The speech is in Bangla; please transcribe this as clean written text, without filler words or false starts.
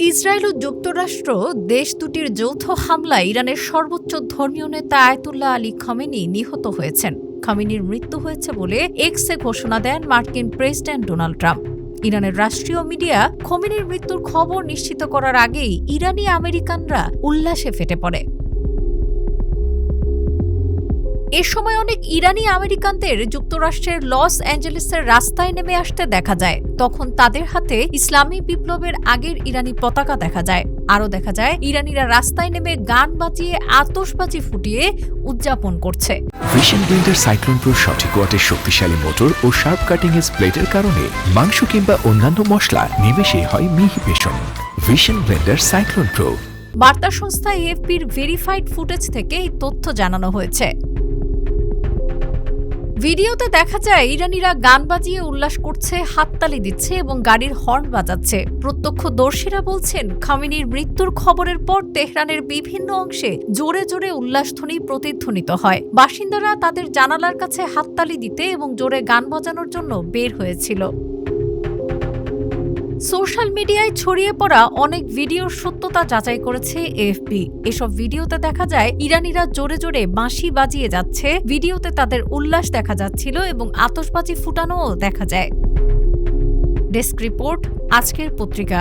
ইসরায়েল ও যুক্তরাষ্ট্র দেশ দুটির যৌথ হামলায় ইরানের সর্বোচ্চ ধর্মীয় নেতা আয়াতুল্লাহ আলী খামেনি নিহত হয়েছেন। খামেনির মৃত্যু হয়েছে বলে এক্সে ঘোষণা দেন মার্কিন প্রেসিডেন্ট ডোনাল্ড ট্রাম্প। ইরানের রাষ্ট্রীয় মিডিয়া খোমেনির মৃত্যুর খবর নিশ্চিত করার আগেই ইরানি আমেরিকানরা উল্লাসে ফেটে পড়ে। এ সময় অনেক ইরানি আমেরিকানদের যুক্তরাষ্ট্রের লস অ্যাঞ্জেলেসের রাস্তায় নেমে আসতে দেখা যায়। তখন তাদের হাতে ইসলামী বিপ্লবের আগের ইরানি পতাকা দেখা যায়। আরও দেখা যায় ইরানিরা রাস্তায় নেমে গান বাজিয়ে আতশবাজি ফুটিয়ে উদযাপন করছে। ভিশন ব্লেন্ডার সাইক্লোন প্রো সঠিক ওয়াটের শক্তিশালী মোটর ও শার্প কাটিং এজ প্লেটের কারণে মাংস কিংবা অন্যান্য মশলা নিমেষে হয় মিহি passion. Vision Blender cyclone pro. বার্তা সংস্থা এএফপির ভেরিফাইড ফুটেজ থেকে এই তথ্য জানানো হয়েছে। ভিডিওতে দেখা যায় ইরানিরা গান বাজিয়ে উল্লাস করছে, হাততালি দিচ্ছে এবং গাড়ির হর্ন বাজাচ্ছে। প্রত্যক্ষদর্শীরা বলছেন, খামেনির মৃত্যুর খবরের পর তেহরানের বিভিন্ন অংশে জোরে জোরে উল্লাসধ্বনি প্রতিধ্বনিত হয়। বাসিন্দারা তাদের জানালার কাছে হাততালি দিতে এবং জোরে গান বাজানোর জন্য বের হয়েছিল। সোশ্যাল মিডিয়ায় ছড়িয়ে পড়া অনেক ভিডিওর সত্যতা যাচাই করেছে এএফপি। এসব ভিডিওতে দেখা যায় ইরানিরা জোরে জোরে বাঁশি বাজিয়ে যাচ্ছে, ভিডিওতে তাদের উল্লাস দেখা যাচ্ছিল এবং আতশবাজি ফুটানোও দেখা যায়। ডেস্ক রিপোর্ট, আজকের পত্রিকা।